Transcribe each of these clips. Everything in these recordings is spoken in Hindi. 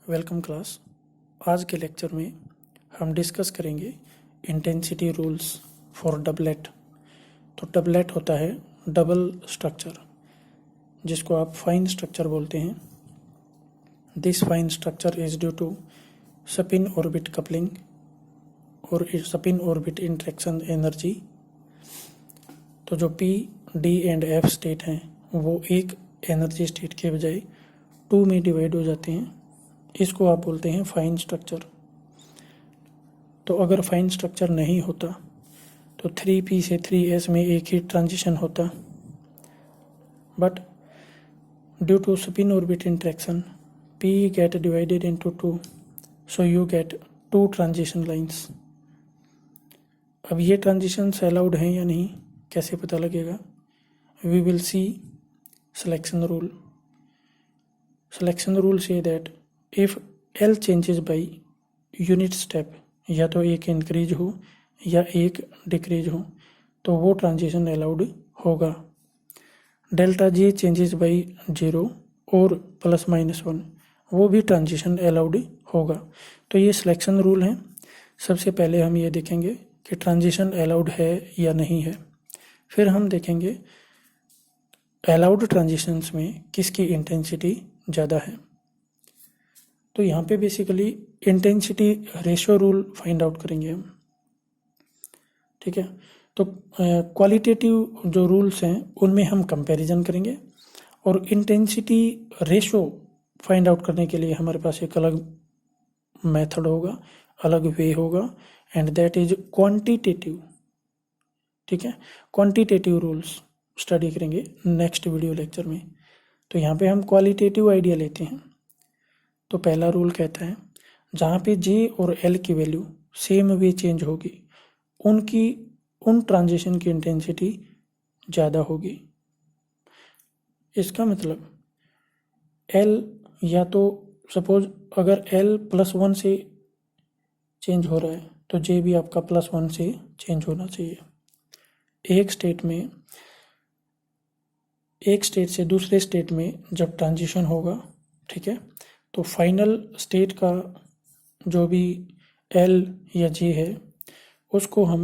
Welcome class. आज के लेक्चर में हम डिस्कस करेंगे इंटेंसिटी रूल्स फॉर डबलेट। तो डबलेट होता है डबल स्ट्रक्चर, जिसको आप फाइन स्ट्रक्चर बोलते हैं। This fine structure is due to spin orbit coupling और स्पिन ऑर्बिट इंटरेक्शन एनर्जी। तो जो P D and F state हैं वो एक एनर्जी स्टेट के बजाय 2 में डिवाइड हो जाते हैं। इसको आप बोलते हैं फाइन स्ट्रक्चर। तो अगर फाइन स्ट्रक्चर नहीं होता तो 3p से 3s में एक ही ट्रांजिशन होता, but due to spin orbit interaction p get divided into 2, so you get 2 transition lines. अब ये ट्रांजिशंस अलाउड हैं या नहीं कैसे पता लगेगा? We will see selection rule. Selection rule से that if L changes by unit step, या तो एक इंक्रीज हो या एक डिक्रीज हो, तो वो ट्रांजिशन अलाउड होगा। डेल्टा J चेंजेस बाई 0 और +-1, वो भी ट्रांजिशन अलाउड होगा। तो ये सिलेक्शन रूल हैं। सबसे पहले हम ये देखेंगे कि ट्रांजिशन अलाउड है या नहीं है। फिर हम देखेंगे अलाउड ट्रांजिशंस में किसकी इंटेंसिटी ज़्यादा है। तो यहाँ पे basically intensity ratio rule find out करेंगे हम, ठीक है। तो क्वालिटेटिव जो रूल्स हैं उनमें हम कंपैरिजन करेंगे, और इंटेंसिटी रेशियो फाइंड आउट करने के लिए हमारे पास एक अलग मेथड होगा, अलग वे होगा, एंड दैट इज क्वांटिटेटिव, ठीक है। क्वांटिटेटिव रूल्स स्टडी करेंगे नेक्स्ट वीडियो लेक्चर में। तो यहाँ पे हम क्वालिटेटिव आइडिया लेते हैं। तो पहला रूल कहता है जहाँ पे J और L की वैल्यू सेम वे चेंज होगी उन ट्रांजिशन की इंटेंसिटी ज़्यादा होगी। इसका मतलब L, या तो सपोज अगर L +1 से चेंज हो रहा है तो J भी आपका +1 से चेंज होना चाहिए। एक स्टेट से दूसरे स्टेट में जब ट्रांजिशन होगा, ठीक है, तो फाइनल स्टेट का जो भी L या J है उसको हम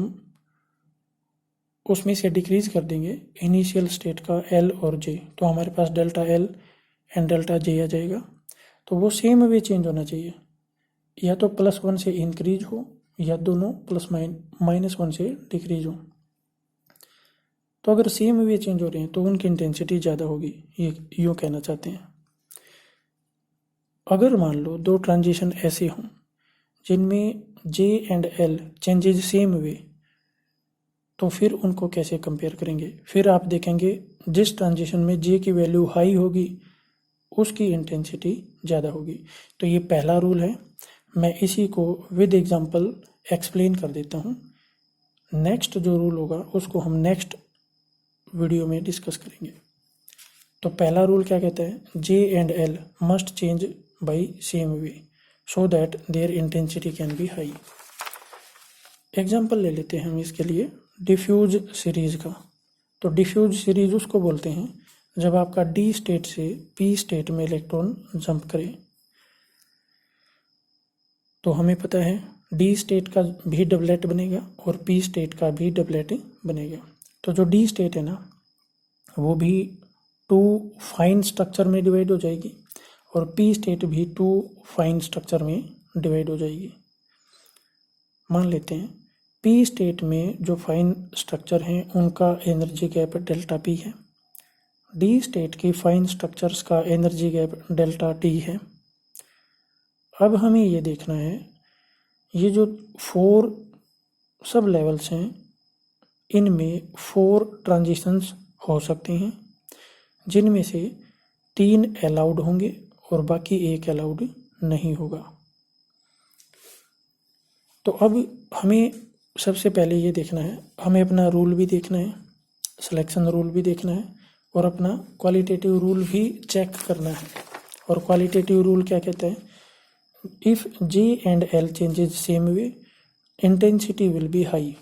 उसमें से डिक्रीज कर देंगे इनिशियल स्टेट का L और J, तो हमारे पास delta L and delta J आ जाएगा। तो वो सेम वे चेंज होना चाहिए, या तो +1 से इंक्रीज हो या दोनों +-1 से डिक्रीज हो। तो अगर सेम वे चेंज हो रहे हैं तो उनकी इंटेंसिटी ज़्यादा होगी, ये यूँ कहना चाहते हैं। अगर मान लो 2 ट्रांजिशन ऐसे हों जिनमें J and L changes same way, तो फिर उनको कैसे कंपेयर करेंगे? फिर आप देखेंगे जिस ट्रांजिशन में J की वैल्यू हाई होगी उसकी इंटेंसिटी ज़्यादा होगी। तो ये पहला रूल है। मैं इसी को विद एग्जांपल एक्सप्लेन कर देता हूँ। नेक्स्ट जो रूल होगा उसको हम नेक्स्ट वीडियो में डिस्कस करेंगे। तो पहला रूल क्या कहता है? J and L must change by same way so that their intensity can be high. Example ले लेते हैं हम इसके लिए डिफ्यूज सीरीज का। तो डिफ्यूज सीरीज उसको बोलते हैं जब आपका D स्टेट से P स्टेट में इलेक्ट्रॉन जंप करे। तो हमें पता है D स्टेट का भी डबलेट बनेगा और P स्टेट का भी डबलेट बनेगा। तो जो D स्टेट है ना वो भी 2 फाइन स्ट्रक्चर में डिवाइड हो जाएगी, और P स्टेट भी 2 फाइन स्ट्रक्चर में डिवाइड हो जाएगी। मान लेते हैं P स्टेट में जो फाइन स्ट्रक्चर हैं उनका एनर्जी गैप डेल्टा P है, D स्टेट की फाइन स्ट्रक्चर्स का एनर्जी गैप डेल्टा T है। अब हमें ये देखना है ये जो 4 सब लेवल्स हैं इनमें 4 ट्रांजिशंस हो सकते हैं, जिनमें से 3 अलाउड होंगे और बाकी 1 अलाउड नहीं होगा। तो अब हमें सबसे पहले ये देखना है, हमें अपना रूल भी देखना है, सिलेक्शन रूल भी देखना है, और अपना क्वालिटेटिव रूल भी चेक करना है। और क्वालिटेटिव रूल क्या कहता है? If J and L changes same way intensity will be high.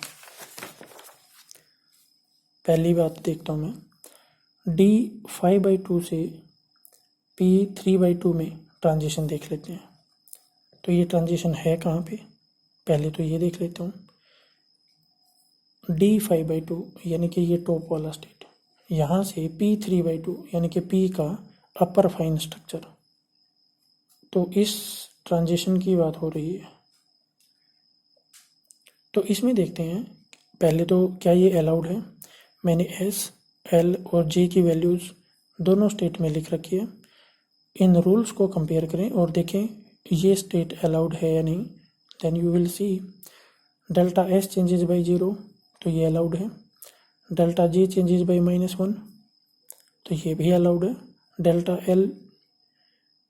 पहली बात देखता हूँ मैं, D 5/2 से P 3/2 में ट्रांजिशन देख लेते हैं। तो ये ट्रांजिशन है कहाँ पे, पहले तो ये देख लेता हूँ। D5/2 यानी कि ये टॉप वाला स्टेट, यहाँ से P3/2 यानी कि P का अपर फाइन स्ट्रक्चर, तो इस ट्रांजिशन की बात हो रही है। तो इसमें देखते हैं पहले तो क्या ये अलाउड है। मैंने S, L और J की वैल्यूज़ दोनों स्टेट में लिख रखी है। इन रूल्स को कंपेयर करें और देखें ये स्टेट अलाउड है या नहीं। Then you will see delta S changes by 0, तो ये अलाउड है। डेल्टा J चेंजेस बाई -1, तो ये भी अलाउड है। Delta L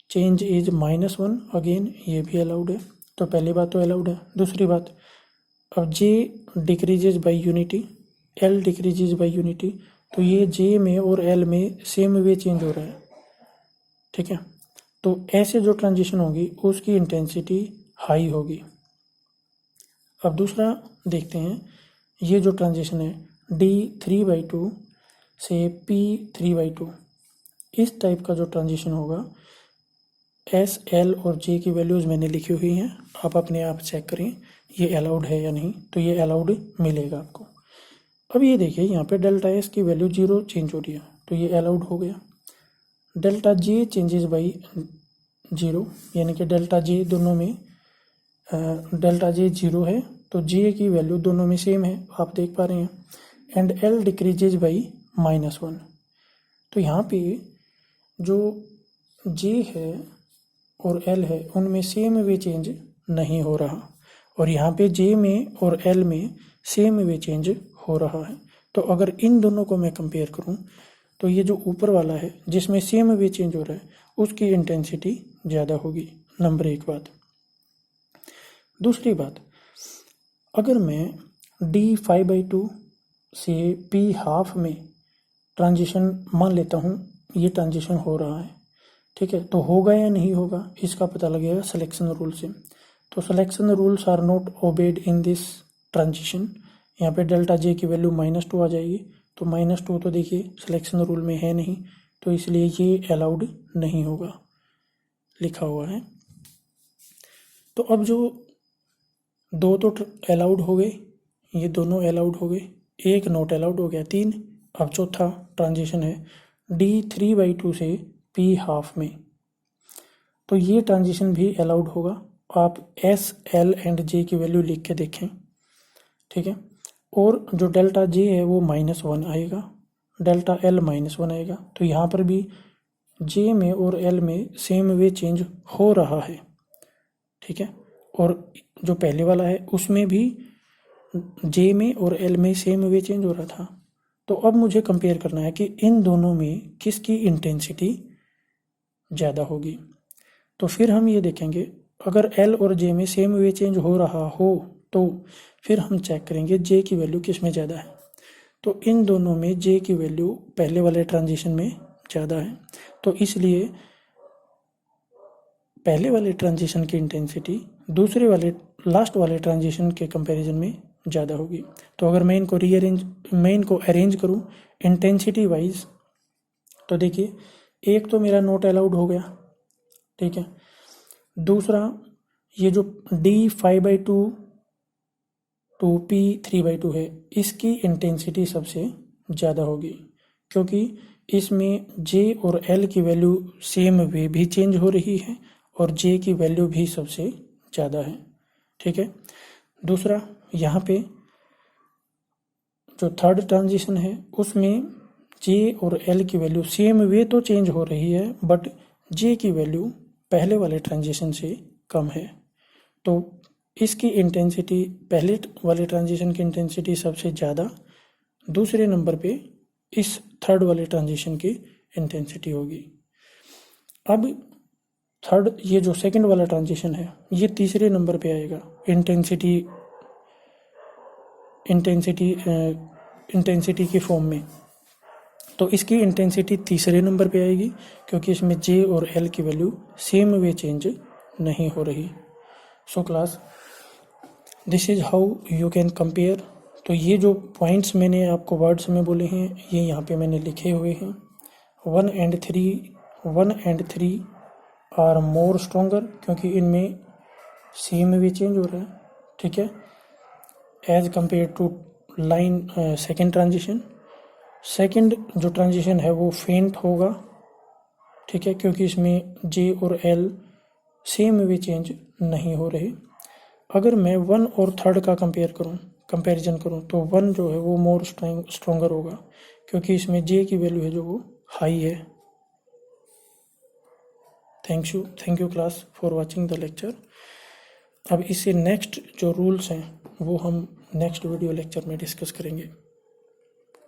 change is -1, again ये भी अलाउड है। तो पहली बात तो अलाउड है। दूसरी बात, अब J decreases by unity, L decreases by unity, तो ये J में और L में सेम वे चेंज हो रहा है, ठीक है। तो ऐसे जो ट्रांजिशन होगी उसकी इंटेंसिटी हाई होगी। अब दूसरा देखते हैं, ये जो ट्रांजिशन है D3/2 से P3/2, इस टाइप का जो ट्रांजिशन होगा, S, L और J की वैल्यूज़ मैंने लिखी हुई हैं, आप अपने आप चेक करें ये अलाउड है या नहीं। तो ये अलाउड मिलेगा आपको। अब ये देखिए यहाँ पे डेल्टा S की वैल्यू 0 चेंज हो रही है, तो ये अलाउड हो गया। डेल्टा J चेंजेस बाई 0 यानी कि डेल्टा J दोनों में डेल्टा J 0 है, तो J की वैल्यू दोनों में सेम है, आप देख पा रहे हैं। एंड L डिक्रीजेज बाई -1, तो यहाँ पे जो J है और L है उनमें सेम वे चेंज नहीं हो रहा, और यहाँ पे J में और L में सेम वे चेंज हो रहा है। तो अगर इन दोनों को मैं कंपेयर करूँ तो ये जो ऊपर वाला है जिसमें सेम वे चेंज हो रहा है उसकी इंटेंसिटी ज़्यादा होगी, नंबर 1 बात। दूसरी बात, अगर मैं D5/2 से P½ में ट्रांजिशन मान लेता हूँ, ये ट्रांजिशन हो रहा है, ठीक है, तो होगा या नहीं होगा इसका पता लगेगा सिलेक्शन रूल से। तो selection rules are not obeyed in this transition. यहाँ पे डेल्टा J की वैल्यू -2 आ जाएगी, तो -2 तो देखिए सिलेक्शन रूल में है नहीं, तो इसलिए ये अलाउड नहीं होगा, लिखा हुआ है। तो अब जो दो तो अलाउड हो गए, ये दोनों अलाउड हो गए, एक नॉट अलाउड हो गया, 3। अब चौथा ट्रांजिशन है D3/2 से P½ में, तो ये ट्रांजिशन भी अलाउड होगा। आप S, L एंड J की वैल्यू लिख के देखें, ठीक है। और जो डेल्टा J है वो -1 आएगा, डेल्टा L -1 आएगा, तो यहाँ पर भी J में और L में सेम वे चेंज हो रहा है, ठीक है। और जो पहले वाला है उसमें भी J में और L में सेम वे चेंज हो रहा था। तो अब मुझे कंपेयर करना है कि इन दोनों में किसकी इंटेंसिटी ज़्यादा होगी। तो फिर हम ये देखेंगे, अगर L और J में सेम वे चेंज हो रहा हो तो फिर हम चेक करेंगे J की वैल्यू किस में ज़्यादा है। तो इन दोनों में J की वैल्यू पहले वाले ट्रांजिशन में ज़्यादा है, तो इसलिए पहले वाले ट्रांजिशन की इंटेंसिटी दूसरे वाले लास्ट वाले ट्रांजिशन के कंपैरिजन में ज़्यादा होगी। तो अगर मैं इनको अरेंज करूँ इंटेंसिटी वाइज, तो देखिए एक तो मेरा नोट अलाउड हो गया, ठीक है। दूसरा ये जो D5/2 टू P3/2 है, इसकी इंटेंसिटी सबसे ज़्यादा होगी, क्योंकि इसमें J और L की वैल्यू सेम वे भी चेंज हो रही है और J की वैल्यू भी सबसे ज़्यादा है, ठीक है। दूसरा यहाँ पे जो थर्ड ट्रांजिशन है उसमें J और L की वैल्यू सेम वे तो चेंज हो रही है, बट J की वैल्यू पहले वाले ट्रांजिशन से कम है, तो इसकी इंटेंसिटी पहले वाले ट्रांजिशन की इंटेंसिटी सबसे ज़्यादा, दूसरे नंबर पे इस थर्ड वाले ट्रांजिशन की इंटेंसिटी होगी। अब थर्ड ये जो सेकंड वाला ट्रांजिशन है ये तीसरे नंबर पे आएगा इंटेंसिटी की फॉर्म में, तो इसकी इंटेंसिटी तीसरे नंबर पे आएगी क्योंकि इसमें J और L की वैल्यू सेम वे चेंज नहीं हो रही। So class, this is how you can compare. तो ये जो पॉइंट्स मैंने आपको वर्ड्स में बोले हैं ये यहाँ पे मैंने लिखे हुए हैं। 1 एंड 3 आर मोर स्ट्रोंगर, क्योंकि इनमें सी में भी चेंज हो रहा है, ठीक है, as compare to line second transition. Second जो ट्रांजिशन है वो फेंट होगा, ठीक है, क्योंकि इसमें जे और एल सी में भी चेंज नहीं हो रही। अगर मैं वन और थर्ड का कंपैरिजन करूं तो वन जो है वो मोर स्ट्रोंगर होगा, क्योंकि इसमें जे की वैल्यू है जो वो हाई है। Thank you class for watching the lecture. अब इससे नेक्स्ट जो रूल्स हैं वो हम नेक्स्ट वीडियो लेक्चर में डिस्कस करेंगे।